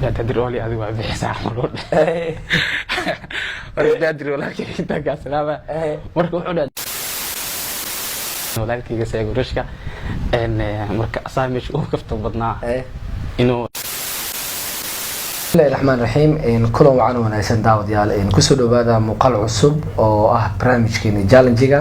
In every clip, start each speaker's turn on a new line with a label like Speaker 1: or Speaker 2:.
Speaker 1: لا تدري ولي هذا ما بيحسن مرور ولا تدري ولكن انت كسلامة مركو حنا ولكن يسيق رشكا ان مركا صامش او كفت بدنا انه
Speaker 2: بسم الله الرحمن الرحيم ان كل وعن وناسن داوديال ان كسو دhowaada muuqaal cusub oo ah barnaamijkeena challenge-ga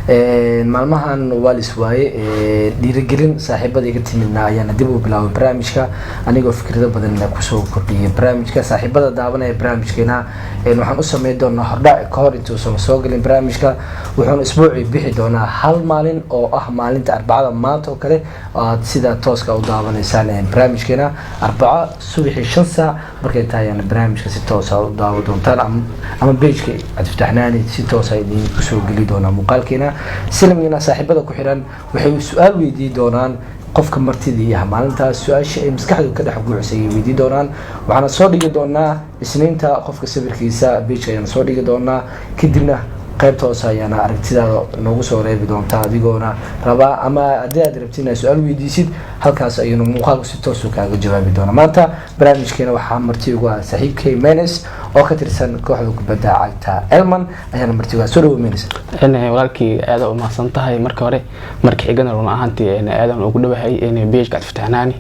Speaker 2: maalmahan waalis waaye dhiirigelin saaxiibada iga timidna ayaan dib u bilaabay barnaamijka anigoo fikrado badan ku soo kordhiyay barnaamijka saaxiibada daawanaya barnaamijkeena waxaan u sameeyn doonaa hordhac ka hor intuu soo galin barnaamijka wuxuu isbuuci bixi doonaa hal maalin oo ah maalinta arbacada maanta oo kale aad sida tooska u daawanaysaan barnaamijkeena arbaca subaxii 5 saac markay tahay barnaamijka si toos ah u daawan doontaan ama page-ka Cabdifataxnaani si toos ah idin ku soo gali doona muuqaalkeena سلمنا صاحبته كحران وحي سؤال ويدي دونان qofka martidii ah maalintaas su'aasha ay maskaxdu ka dhex guuxsay weydii doonaan waxaan soo dhigi doonaa isniinta qofka sawirkiisa page ayaan soo dhigi doonaa kadibna qaybta hoose ayaan aragtidaada noogu soo reebi doontaa adigoona raba ama haddii aad rabtiin su'aal weydiisid halkaas ayuu muuqaalku si toos ah kaaga jawaabi doonaa maanta barnaamijkeena waxaa marti ugu ah saaxiibkay Menes oo ka tirsan kooxda kubadda cagta Elman ayaan marti uga soo dhawo Menes
Speaker 1: walaalkii aad u mahadsan tahay marka hore markii xigana run ahaantii aadan ugu dhawahay page Cabdifataxnaani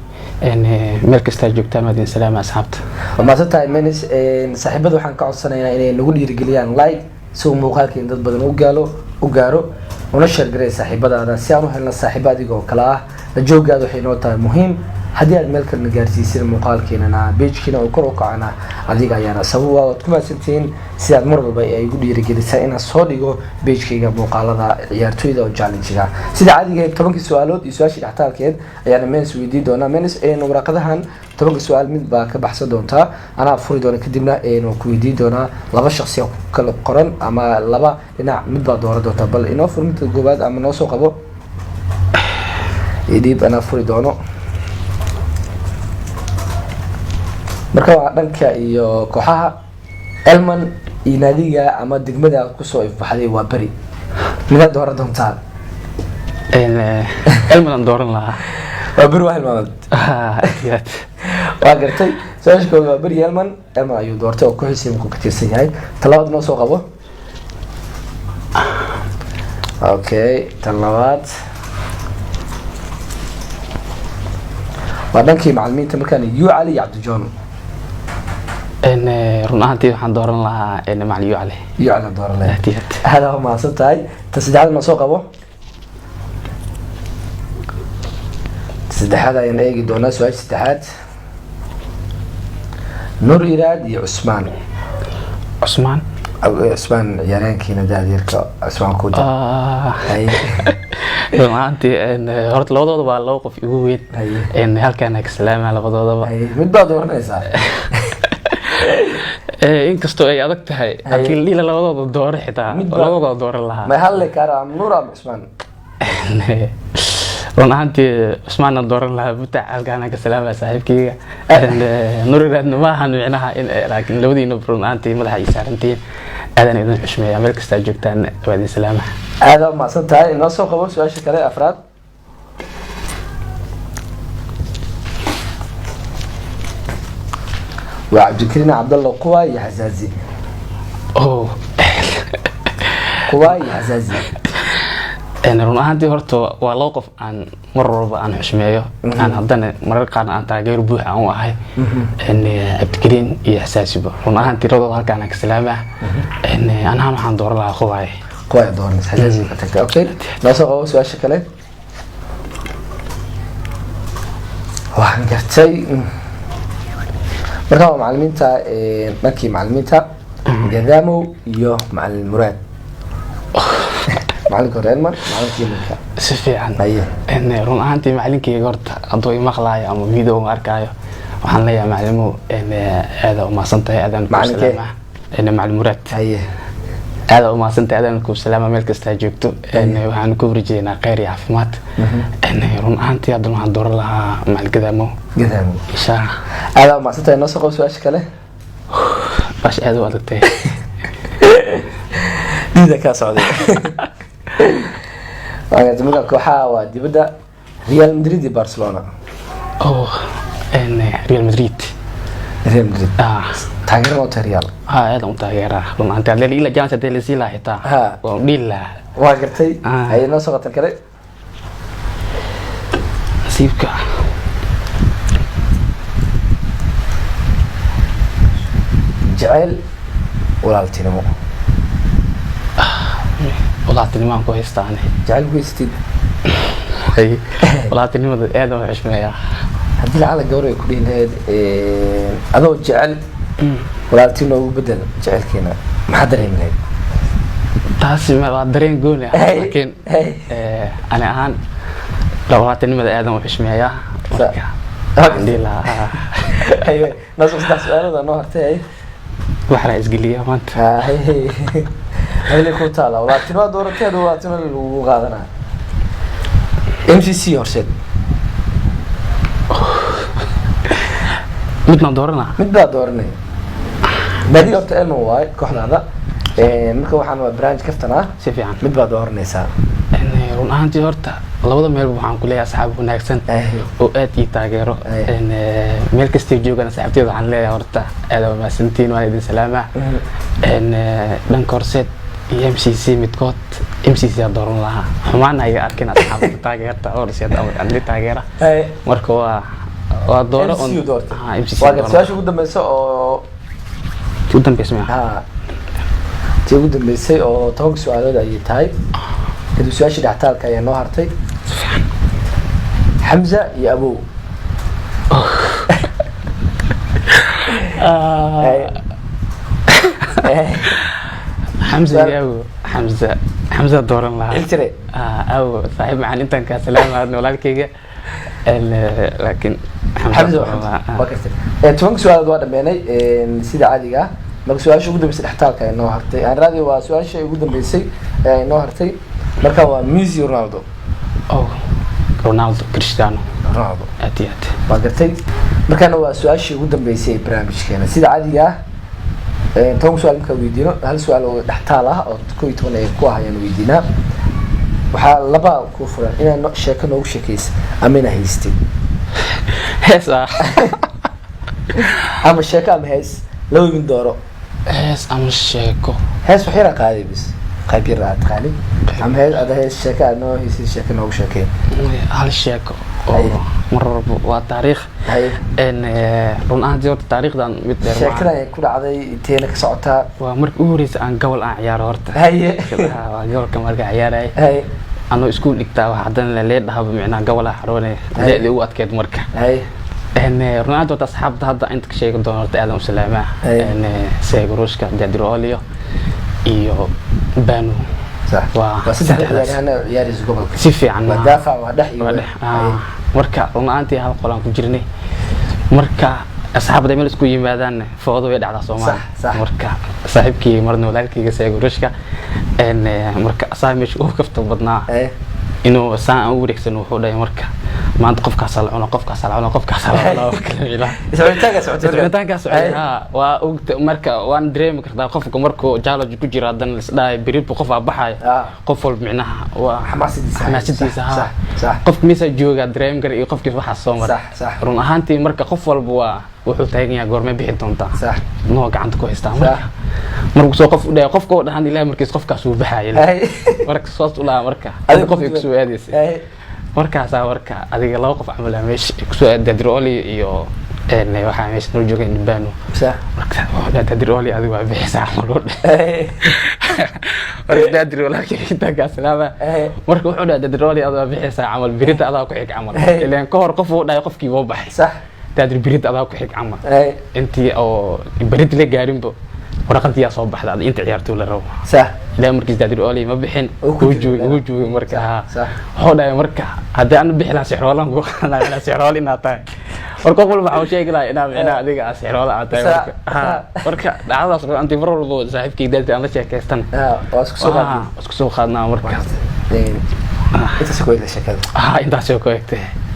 Speaker 1: meel kasta joogtaan madin salaam asxaabta
Speaker 2: mahadsan tahay Menes saaxiibada waxaan ka codsanaynaa inay nagu dhiirigeliyaan like soo muuqaalkeen dad badan u gaaro una share garay saaxiibadaada si aan u helno saaxiibo adigoo kala ah la joogaad waxay noo tahay muhiim haddii aad meel kale gaarsiisid muuqaalkeenana page-kiina oo kor u kacana adiga ayaana sabab waad ku maasantiin si aad mar walba ay ugu dhiirigelisay inaan soo dhigo page-kayga muuqaalada ciyaartooyda oo challenge-ga sida caadiga 10 su'aalood iyo su'aashii dhaxtaalkeed ayaan Menes weydii doonaa Menes warqadahan 10 su'aal mid baa ka baxsan doonta anaa furi doona kadibna ku weydii doonaa laba shakhsi oo kala qoran ama laba dhinac mid baa dooran doonta bal inoo furminta goobaad ama noo soo qabo idib anaa furi doono marka waa dhanka iyo kooxaha Elman iyo naadiga ama degmada ku soo ifbaxday waa bari mid dooran doontaa
Speaker 1: Elman dooran lahaa
Speaker 2: waa bari waa Elman waa gartay su'aashka waa bari Elman ayuu doortay oo ku xiisay ku ka tirsan yahay talabaad noo soo qabo okay talabaad waa dhankii macallimiinta markaan Yu Ali iyo Cabdijoon
Speaker 1: run ahaantii waxaan dooran lahaa macallin
Speaker 2: Yu Ali dooran lahaa hada ma maasantay tasaddexaad ma soo qabo saddexaad ayaan eegi doonaa su'aasha saddexaad Nur Iraad iyo Usmaan ciyaaryahankiina daadiyarka Usmaan ku
Speaker 1: run ahaantii horta labadooda waa laba qof ugu weyn halkaan ka salaama labadoodaba
Speaker 2: mid baa dooranaysaa
Speaker 1: inkastoo ay adag tahay laakiin lila labadooda dooro xitaa labadooda dooran lahaa
Speaker 2: ma hal kaara Nur ama Usmaan
Speaker 1: run ahaantii Usmaan dooran lahaa buta halkaan ka salaama saaxiibkayga Nur Iraadna ma ahan micnaha in laakiin labadiina run ahaantii madaxa ay saarantiin aadan idin xushmeeyaa meel kasta joogtaan waa idin salaama
Speaker 2: aad ma santahay inoo soo qabo su'aasha kale afraad وعبدالكريم عبد الله قوى يا حزازي قوى يا حزازي
Speaker 1: run ahaantii horta waa laba qof aan mar walba aan xushmeeyo aan haddana marar qaar aan taageero buux aan u ahay Cabdikariim iyo Xasaasiba run ahaantii radooda halkaan ka salaamaa anaa waxaan dooran lahaa
Speaker 2: قوى dooran Xasaasi ka tagtay okay noo soo qabo su'aasha kale waxaan gartay marka macallimiinta markii macallimiinta Gadaamo iyo macallin Muraad macallinka Elman macallinka
Speaker 1: si fiican run ahaantii macallinkayga horta hadduu i maqlaayo ama video ma arkaayo waxaan leeyahay macallimo aad u mahadsantahay aadan ku salaama macallin Muraad aad u mahadsantahay aadan ku salaama meel kasta joogto waxaan ku warjeynaa khayr iyo caafimaad run ahaantii haddana waxaan dooran lahaa macallin Gadaamo insha
Speaker 2: aad u mahadsantahay noo soo qabo su'aasha kale
Speaker 1: bash aad u adagtay
Speaker 2: dida ka socday waxaan dibadda kooxaha waa dibadda Real Madrid iyo Barcelona
Speaker 1: Real Madrid
Speaker 2: Real Madrid taageero oo Real
Speaker 1: aad u taageera runtii hadii ila jaan sadii la sii lahayd waa dhila
Speaker 2: waa gartay ay noo soo qatan kale
Speaker 1: nasiibka
Speaker 2: jacayl walaaltinimo
Speaker 1: walaaltinimo ku haystaan
Speaker 2: jacayl ku haystid
Speaker 1: walaaltinimada aad u xishmeeya
Speaker 2: haddii la gawar ay ku dhiineed adoo jacayl walaaltinimo ugu bedel jacaylkeena maxaa dareemayay
Speaker 1: taasi ma waa dareen gool ah laakiin ana ahaan walaaltinimada aad u xishmeeya alhamdulillah
Speaker 2: ayay naso su'aalaha noo hartay
Speaker 1: waxaa isgeliya maanta
Speaker 2: هل يكون تالا ولا تنوى دورة كده ولا تنوى وغادنا MCC هرسد
Speaker 1: مدنا دورنا
Speaker 2: بدي قلت إنه وايد كحنا هذا مركب وحنا برانج كفتنا
Speaker 1: سيف يعني
Speaker 2: مدنا دورنا سا
Speaker 1: إن رونان تجارته labada meel waxaan ku leeyahay asxaab wanaagsan oo aad ii taageero in meel kasta joogan asxaabteeda waxaan leeyahay horta aad u maasantiin waan idin salaama in dhanka horseed MCC midkood MCC dooran lahaa xumaan ay arkeen asxaabta taageerta horseed ama aan taageera marka waa dooro on
Speaker 2: MCC waa su'aasha ugu dambaysa oo tii ugu dambaysay oo toban su'aalood ay tahay kadib su'aashii dhextaalka ayaa noo hartay حمزة يا أبو
Speaker 1: حمزة يا أبو حمزة دور الله أو صاحب معنا أنت كسلام هذا ولا كيجا لكن
Speaker 2: حمزة وكثر تفهم سؤال دوار بيني سيد عادي جا مركز سؤال شو قدام بيصير احتاج كأنه هرتي يعني رادي وسؤال شيء قدام بيصير إنه هرتي مركز ميسي رونالدو
Speaker 1: رونالدو كريستيانو
Speaker 2: رونالدو
Speaker 1: أتيات
Speaker 2: باقرتي مركان هو سؤال شيء قدام بيسي برامج كنا سيد عادي توم سؤال مكويدينه هل سؤال نحتاله أو كوي تونا يكوها يعني ويدينا وحال لبا كفرا إن شيء نوع شيء أمينة هيستي
Speaker 1: هسا
Speaker 2: أما الشيء أم هيس لو من دوره
Speaker 1: هس أم الشيء
Speaker 2: هيس وحيرة قاعد بس خبير رات خالي أم هيس هذا هيس الشيء إنه هيس الشيء نوع شيء
Speaker 1: هل الشيء مرة وتاريخ إن رونان جوت التاريخ ده مثل
Speaker 2: شكله يكون عادي تينك صعتها
Speaker 1: ومرك أوريس عن قبل عيار هرت
Speaker 2: هي
Speaker 1: قبل كم مرة عيار هي أنا سكول إكتاب حدنا ليد هذا معنا قبل حروني اللي هو أتكلم مركه إن رونالدو تصحاب هذا أنت شيء دونرت آدم سلامة إن سيجروشكا جادروليو إيو بانو
Speaker 2: صح بس يعني أنا يارس قبل
Speaker 1: سيفي عنا
Speaker 2: مدافع ودحي
Speaker 1: مركا رونالدو هذا قلنا كجرني مركا أصحاب دايما اسكو يمادان فوضو يدع على صومال
Speaker 2: صح
Speaker 1: مركا صاحبكي مرنو لالكي سيجروشكا إن مركا صاحب مش كفت بدنا إنه ساعة وريكسن وحودا مركا ما أنت قف كسل أنا قف كسل أنا قف كسل أنا كلام سعودي وقت مركا وان دريم كذا قف مركو جالو جوجي رادن لا بريد بقف بحاي قفل معناها وحماسيتي صح قف ميسا جوجا دريم كر يقف كيف حصومر
Speaker 2: صح
Speaker 1: رون أهانتي مركا قفل بوا wuxuu taagan yahay goorma bixin doonta
Speaker 2: sax
Speaker 1: noo gacanta ku haystaa markuu soo qofka oo dhahan ilaahay markiis qofkaas uu baxay marka soo tulaa marka qof ku soo aadayay markaas marka adiga laba qof camal meesh ku soo aaday Dadroli iyo waxa meesh noo joogay Bano
Speaker 2: sax
Speaker 1: marka Dadroli adiga waa bixisa marka Dadroli inta ka salaama marka wuxuu dhahay Dadroli adiga bixisa camal birita adiga ku xig camal ilaan ka hor qof uu dhahay qofkii wuu baxay
Speaker 2: sax
Speaker 1: تادر بريد أذاك حق عمر أنتي أو بريد لي قارن بو ورقتي يا صوب بحد أنت عيارتوا للرو
Speaker 2: صح
Speaker 1: لا مركز تادر أولي ما بحين وجو مركز
Speaker 2: صح
Speaker 1: هذا مركز هذا أنا بحلا سحر ولا نقول أنا سحر ولا ناتاي وركوب المعوش شيء كلا أنا ذيك سحر ولا ناتاي مركز هذا صار أنت مرة بو صاحب كي دلت أنا شيء كيستن
Speaker 2: واسكسو
Speaker 1: خدنا مركز
Speaker 2: انت سكويت الشكل
Speaker 1: انت شكويت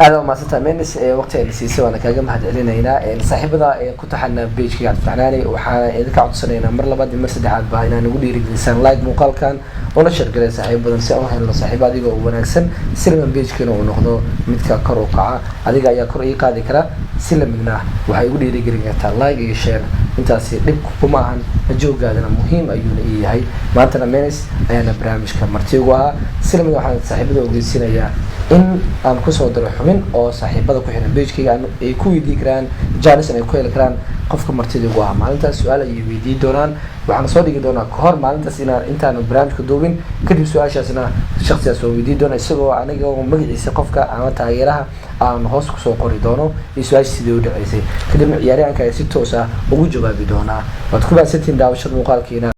Speaker 2: هذا ما سنت منس وقت السيسي وانا كاجا مهد علينا صاحبدا كنت حنا بيجكي قاعد فعناني waxaan idinka codsanayna mar labaad mar saddexaad baa inaan ugu dhiirigelisaan like muuqaalkan oo la share gareey saaxiib badan si aan helno saaxiib adiga oo wanaagsan silman page-keena uu noqdo midka kor u kaca adiga ayaa kor ii qaadi kara silmanna waxay ugu dhiirigelin kartaa like iyo share intaasi dhib kuma ahan joogaadana muhiim ayuu yahay maantana menes ayana barnaamijka martigu ah silman waxaan saaxiibada ogeysiinayaa in aan ku soo diro xubin oo saaxiibada ku xiran page-kayga ay ku weydiin karaan jaanis ay ku heli karaan qofka martidigu ah maalintaas su'aal ay weydiin doonaan waxaan soo dhigi doonaa ka hor maalintaas intaan barnaamijka duubin kadib su'aashaasna shakhsiyaas soo weydiin doona isagoo aniga oo magaciisa qofka ama taageeraha aan hoos ku soo qori doono iyo su'aasha sidii u dhaceysay kadib ciyaaryahanka ay si toos ah ugu jawaabi doonaa waad ku baasantiin daawashada muuqaalkiina